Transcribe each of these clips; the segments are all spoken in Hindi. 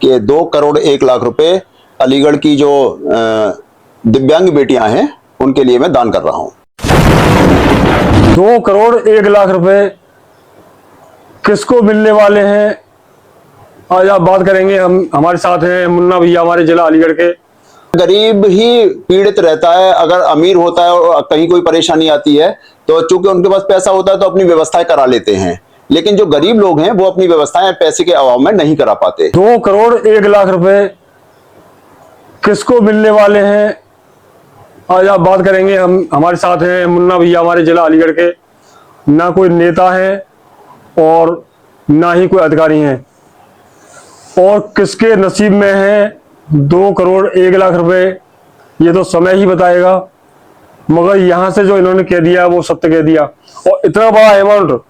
कि 2 करोड़ 1 लाख रुपए अलीगढ़ की जो दिव्यांग बेटियां हैं उनके लिए मैं दान कर रहा हूं। 2 करोड़ 1 लाख रुपए किसको मिलने वाले हैं, आज आप बात करेंगे। हम हमारे साथ हैं मुन्ना भैया, हमारे जिला अलीगढ़ के। गरीब ही पीड़ित रहता है, अगर अमीर होता है और कहीं कोई परेशानी आती है तो चूंकि उनके पास पैसा होता है तो अपनी व्यवस्थाएं करा लेते हैं, लेकिन जो गरीब लोग हैं वो अपनी व्यवस्थाएं पैसे के अभाव में नहीं करा पाते। 2 करोड़ 1 लाख रुपए किसको मिलने वाले हैं, आज आप बात करेंगे। हम हमारे साथ हैं मुन्ना भैया, हमारे जिला अलीगढ़ के। ना कोई नेता है और ना ही कोई अधिकारी हैं, और किसके नसीब में है 2 करोड़ 1 लाख रुपए ये तो समय ही बताएगा। मगर यहां से जो इन्होंने कह दिया वो सत्य कह दिया। और इतना बड़ा अमाउंट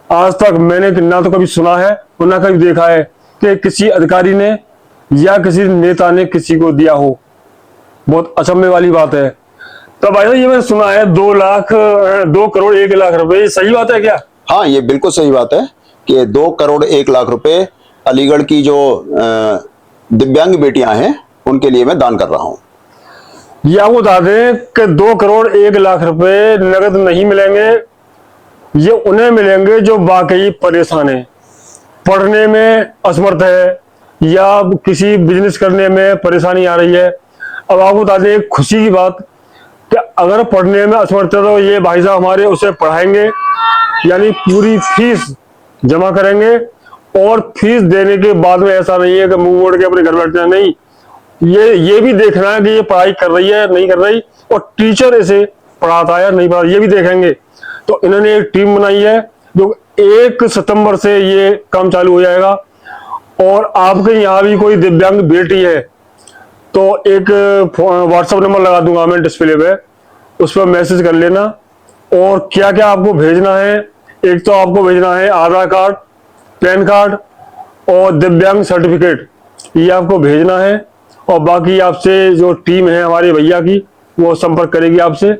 आज तक मैंने ना तो कभी सुना है और ना कभी देखा है कि किसी अधिकारी ने या किसी नेता ने किसी को दिया हो। बहुत अचंभे वाली बात है। तो भाई ये मैंने सुना है 2 करोड़ 1 लाख रुपए, सही बात है क्या? हाँ, ये बिल्कुल सही बात है कि 2 करोड़ 1 लाख रुपए अलीगढ़ की जो दिव्यांग बेटियां हैं उनके लिए मैं दान कर रहा हूं। ये आपको बता दें कि 2 करोड़ 1 लाख रुपए नगद नहीं मिलेंगे, ये उन्हें मिलेंगे जो वाकई परेशान है, पढ़ने में असमर्थ है या किसी बिजनेस करने में परेशानी आ रही है। अब आपको बता दें एक खुशी की बात कि अगर पढ़ने में असमर्थ है तो ये भाई साहब हमारे उसे पढ़ाएंगे, यानी पूरी फीस जमा करेंगे। और फीस देने के बाद में ऐसा नहीं है कि मुंह मोड़ के अपने घर बैठ जाए, नहीं, ये भी देखना है कि ये पढ़ाई कर रही है नहीं कर रही, और टीचर इसे पढ़ाता है नहीं पढ़ाता, ये भी देखेंगे। तो इन्होंने एक टीम बनाई है जो 1 सितंबर से ये काम चालू हो जाएगा। और आपके यहाँ भी कोई दिव्यांग बेटी है तो एक व्हाट्सएप नंबर लगा दूंगा मैं डिस्प्ले पे, उस पर मैसेज कर लेना। और क्या क्या आपको भेजना है, एक तो आपको भेजना है आधार कार्ड, पैन कार्ड और दिव्यांग सर्टिफिकेट, ये आपको भेजना है। और बाकी आपसे जो टीम है हमारे भैया की वो संपर्क करेगी आपसे।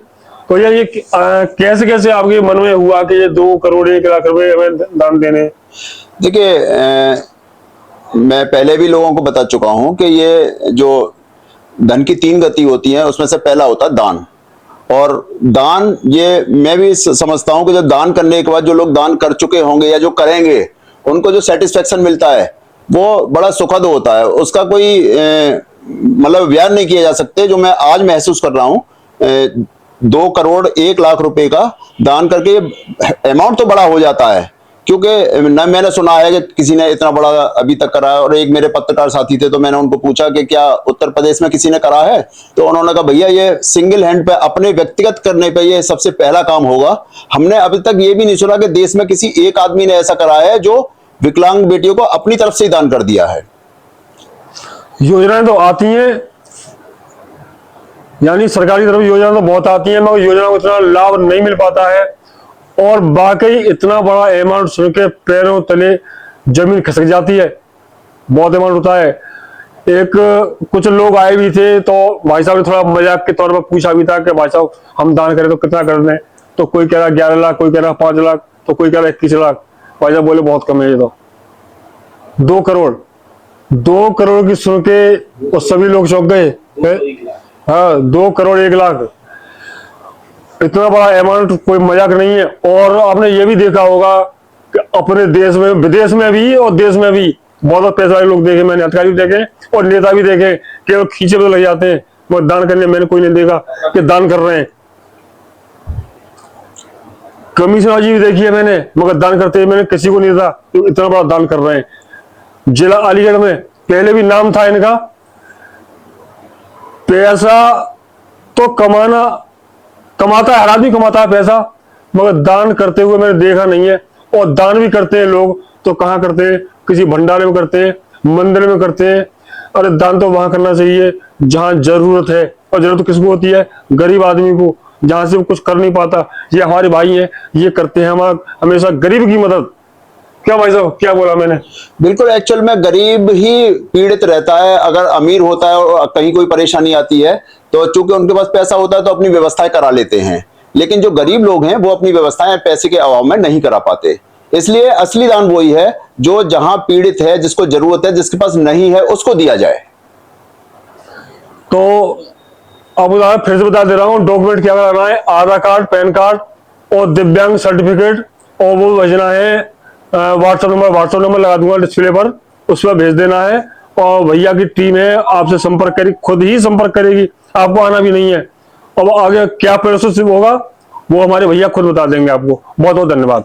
तो यार ये कैसे कैसे आपके मन में हुआ कि ये 2 करोड़ 1 लाख रुपए हमें दान देने? देखिए, मैं पहले भी लोगों को बता चुका हूं कि ये जो धन की 3 गति होती है उसमें से पहला होता है दान। और दान, ये मैं भी समझता हूं कि जब दान करने के बाद जो लोग दान कर चुके होंगे या जो करेंगे उनको जो सेटिस्फेक्शन मिलता है वो बड़ा सुखद होता है, उसका कोई मतलब बयान नहीं किया जा सकते। जो मैं आज महसूस कर रहा हूं 2 करोड़ 1 लाख रुपए का दान करके, अमाउंट तो बड़ा हो जाता है, क्योंकि न मैंने सुना है कि किसी ने इतना बड़ा अभी तक करा है। और एक मेरे पत्रकार साथी थे तो मैंने उनको पूछा कि क्या उत्तर प्रदेश में किसी ने करा है, तो उन्होंने कहा भैया ये सिंगल हैंड पे अपने व्यक्तिगत करने पे ये सबसे पहला काम होगा। हमने अभी तक ये भी नहीं सुना कि देश में किसी एक आदमी ने ऐसा करा है जो विकलांग बेटियों को अपनी तरफ से ही दान कर दिया है। योजनाएं तो आती हैं, यानी सरकारी तरफ योजना तो बहुत आती है, मगर योजना को इतना लाभ नहीं मिल पाता है। और वाकई इतना बड़ा अमाउंट सुन के पैरों तले जमीन खिसक जाती है, बहुत अमाउंट होता है। एक कुछ लोग आए भी थे तो भाई साहब ने थोड़ा मजाक के तौर पर पूछा भी था कि भाई साहब हम दान करें तो कितना कर दें, तो कोई कह रहा 11 लाख, कोई कह रहा 5 लाख, तो कोई कह रहा 21 लाख। भाई साहब बोले बहुत कम है ये तो। 2 करोड़ की सुन के तो सभी लोग चौंक गए। हाँ, 2 करोड़ 1 लाख, इतना बड़ा अमाउंट कोई मजाक नहीं है। और आपने ये भी देखा होगा कि अपने देश में, विदेश में भी और देश में भी बहुत पैसे वाले लोग देखे मैंने, अधिकारी भी देखे और नेता भी देखे, केवल खींचे पे लग जाते हैं, मगर दान करने मैंने कोई नहीं देखा कि दान कर रहे हैं। कमिश्नर जी भी देखी है मैंने, मगर दान करते मैंने किसी को नहीं देखा तो इतना बड़ा दान कर रहे हैं। जिला अलीगढ़ में पहले भी नाम था इनका, पैसा तो कमाता है, हर आदमी कमाता है पैसा, मगर दान करते हुए मैंने देखा नहीं है। और दान भी करते हैं लोग तो कहाँ करते हैं, किसी भंडारे में करते हैं, मंदिर में करते हैं। अरे दान तो वहां करना चाहिए जहां जरूरत है, और जरूरत किसको होती है? गरीब आदमी को, जहां से वो कुछ कर नहीं पाता। ये हमारे भाई हैं, ये करते हैं हमेशा गरीब की मदद। क्या भाई साहब, क्या बोला मैंने? बिल्कुल, एक्चुअल में गरीब ही पीड़ित रहता है, अगर अमीर होता है और कहीं कोई परेशानी आती है तो चूंकि उनके पास पैसा होता है तो अपनी व्यवस्थाएं करा लेते हैं, लेकिन जो गरीब लोग हैं वो अपनी व्यवस्थाएं पैसे के अभाव में नहीं करा पाते। इसलिए असली दान वही है जो जहां पीड़ित है, जिसको जरूरत है, जिसके पास नहीं है, उसको दिया जाए। तो अब उदाहरण फिर से बता दे रहा हूँ, डॉक्यूमेंट क्या कराना है, आधार कार्ड, पैन कार्ड और दिव्यांग सर्टिफिकेट, और वो भेजना है व्हाट्सएप नंबर लगा दूंगा डिस्प्ले पर, उस पर भेज देना है। और भैया की टीम है आपसे संपर्क करेगी, खुद ही संपर्क करेगी, आपको आना भी नहीं है। अब आगे क्या प्रोसेस होगा वो हमारे भैया खुद बता देंगे आपको। बहुत बहुत धन्यवाद।